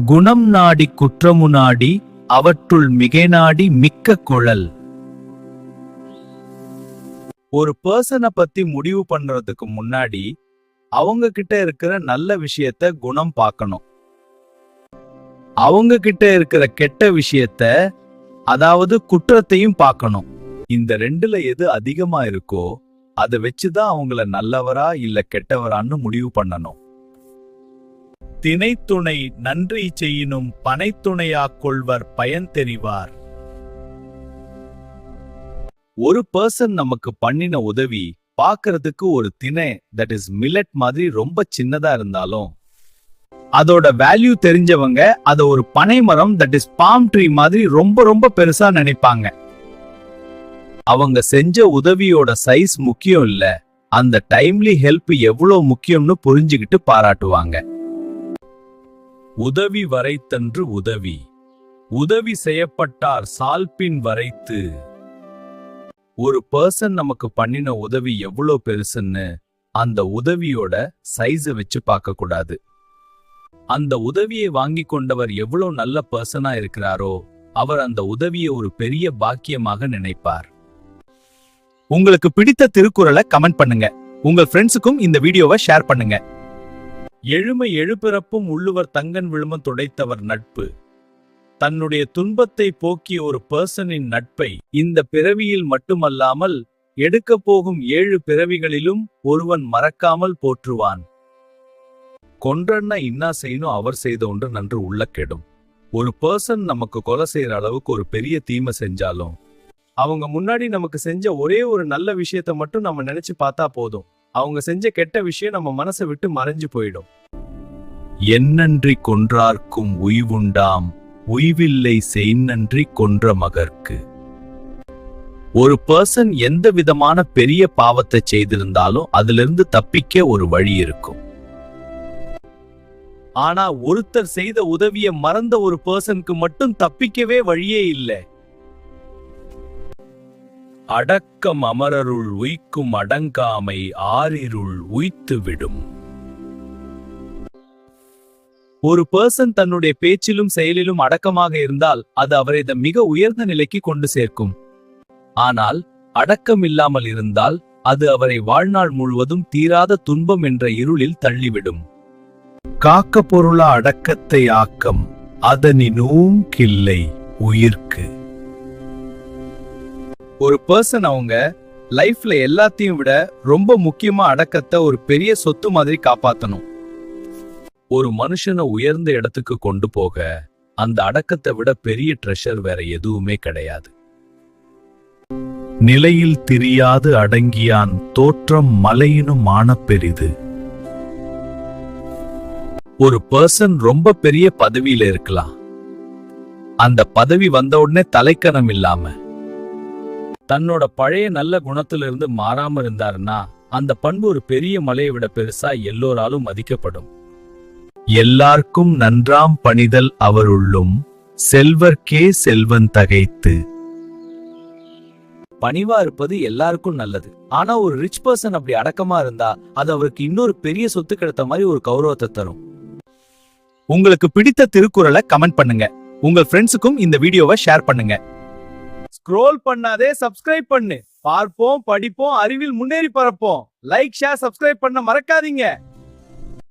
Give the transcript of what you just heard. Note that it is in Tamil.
குணம் நாடி குற்றமு நாடி அவற்றுள் மிகை நாடி மிக்க குழல். ஒரு பர்சனை பத்தி முடிவு பண்றதுக்கு முன்னாடி அவங்க கிட்ட இருக்கிற நல்ல விஷயத்த குணம் பார்க்கணும். அவங்க கிட்ட இருக்கிற கெட்ட விஷயத்த, அதாவது குற்றத்தையும் பார்க்கணும். இந்த ரெண்டுல எது அதிகமா இருக்கோ அதை வச்சுதான் அவங்கள நல்லவரா இல்ல கெட்டவரான்னு முடிவு பண்ணணும். தினைத்துணை நன்றி செய்யினும் பனைத்துணையாக் கொள்வர் பயன் தெரிவார். ஒரு பர்சன் நமக்கு பண்ணின உதவி பார்க்கிறதுக்கு ஒரு திணை, தட் இஸ் மில்லட் மாதிரி ரொம்ப சின்னதா இருந்தாலும் அதோட வேல்யூ தெரிஞ்சவங்க அத ஒரு பனை மரம், தட் இஸ் பாம் ட்ரீ மாதிரி ரொம்ப ரொம்ப பெருசா நினைப்பாங்க. அவங்க செஞ்ச உதவியோட சைஸ் முக்கியம் இல்ல, அந்த டைம்லி ஹெல்ப் எவ்வளவு முக்கியம்னு புரிஞ்சுகிட்டு பாராட்டுவாங்க. உதவி வரைத்தன்று உதவி, உதவி செய்யப்பட்டார் சால்பின் வரைத்து. ஒரு பர்சன் நமக்கு பண்ணின உதவி எவ்வளவு பெருசுன்னு அந்த உதவியோட சைஸ வச்சு பார்க்க கூடாது. அந்த உதவியை வாங்கி கொண்டவர் எவ்வளவு நல்ல பர்சனா இருக்கிறாரோ அவர் அந்த உதவியை ஒரு பெரிய பாக்கியமாக நினைப்பார். உங்களுக்கு பிடித்த திருக்குறளை கமெண்ட் பண்ணுங்க. உங்கள் ஃப்ரெண்ட்ஸுக்கும் இந்த வீடியோவை ஷேர் பண்ணுங்க. எழுமை எழுபிறப்பும் உள்ளுவர் தங்கன் விழும துடைத்தவர் நட்பு. தன்னுடைய துன்பத்தை போக்கிய ஒரு பர்சனின் நட்பை இந்த பிறவியில் மட்டுமல்லாமல் எடுக்க போகும் 7 பிறவிகளிலும் ஒருவன் மறக்காமல் போற்றுவான். கொன்றன்னா இன்னா செய்யணும் அவர் செய்த ஒன்று நன்று உள்ள கெடும். ஒரு பர்சன் நமக்கு கொலை செய்யற அளவுக்கு ஒரு பெரிய தீமை செஞ்சாலும் அவங்க முன்னாடி நமக்கு செஞ்ச ஒரே ஒரு நல்ல விஷயத்த மட்டும் நம்ம நினைச்சு பார்த்தா போதும், அவங்க செஞ்ச கெட்ட விஷயம் நம்ம மனசை விட்டு மறைஞ்சு போயிடும். என்னன்றி கொன்றார்க்கும் உய்வுண்டாம், உய்வில்லை செய்நன்றி கொன்ற மகர்க்கு. ஒரு பர்சன் எந்த விதமான பெரிய பாவத்தை செய்திருந்தாலும் அதிலிருந்து தப்பிக்க ஒரு வழி இருக்கும். ஆனா ஒருத்தர் செய்த உதவியை மறந்த ஒரு பர்சனுக்கு மட்டும் தப்பிக்கவே வழியே இல்லை. அடக்கம் அமரருள் உய்க்கும் அடங்காமை ஆறிருள் உய்த்து விடும். ஒரு பர்சன் தன்னுடைய பேச்சிலும் செயலிலும் அடக்கமாக இருந்தால் அது அவரை மிக உயர்ந்த நிலைக்கு கொண்டு சேர்க்கும். ஆனால் அடக்கம் இல்லாமல் இருந்தால் அது அவரை வாழ்நாள் முழுவதும் தீராத துன்பம் என்ற இருளில் தள்ளிவிடும். காக்க பொருளா அடக்கத்தை ஆக்கம் அதனினும் கில்லை உயிர்க்கு. ஒரு பர்சன் அவங்க லைஃப்ல எல்லாத்தையும் விட ரொம்ப முக்கியமா அடக்கத்தை ஒரு பெரிய சொத்து மாதிரி காப்பாத்தணும். ஒரு மனுஷனை உயர்ந்த இடத்துக்கு கொண்டு போக அந்த அடக்கத்தை விட பெரிய ட்ரெஷர் வேற எதுவுமே கிடையாது. நிலையில் திரியாது அடங்கியான் தோற்றம் மலையினும் ஆன பெரிது. ஒரு பர்சன் ரொம்ப பெரிய பதவியில இருக்கலாம், அந்த பதவி வந்த உடனே தலைக்கணம் இல்லாம தன்னோட பழைய நல்ல குணத்திலிருந்து மாறாம இருந்தாருன்னா அந்த பண்பு ஒரு பெரிய மலையை விட பெருசா எல்லோராலும் மதிக்கப்படும். எல்லாருக்கும் நன்றாம் பணிதல் அவருள்ளும் செல்வர்க்கே செல்வன் தகைத்து. பணிவா இருப்பது எல்லாருக்கும் நல்லது, ஆனா ஒரு ரிச் பர்சன் அப்படி அடக்கமா இருந்தா அது அவருக்கு இன்னொரு பெரிய சொத்து கிடைத்த மாதிரி ஒரு கௌரவத்தை தரும். உங்களுக்கு பிடித்த திருக்குறளை கமெண்ட் பண்ணுங்க. உங்கள் ஃப்ரெண்ட்ஸுக்கும் இந்த வீடியோவை ஷேர் பண்ணுங்க. ஸ்க்ரோல் பண்ணாதே, சப்ஸ்கிரைப் பண்ணு. பார்ப்போம், படிப்போம், அறிவில் முன்னேறி பரப்போம். லைக், ஷேர், சப்ஸ்கிரைப் பண்ண மறக்காதீங்க.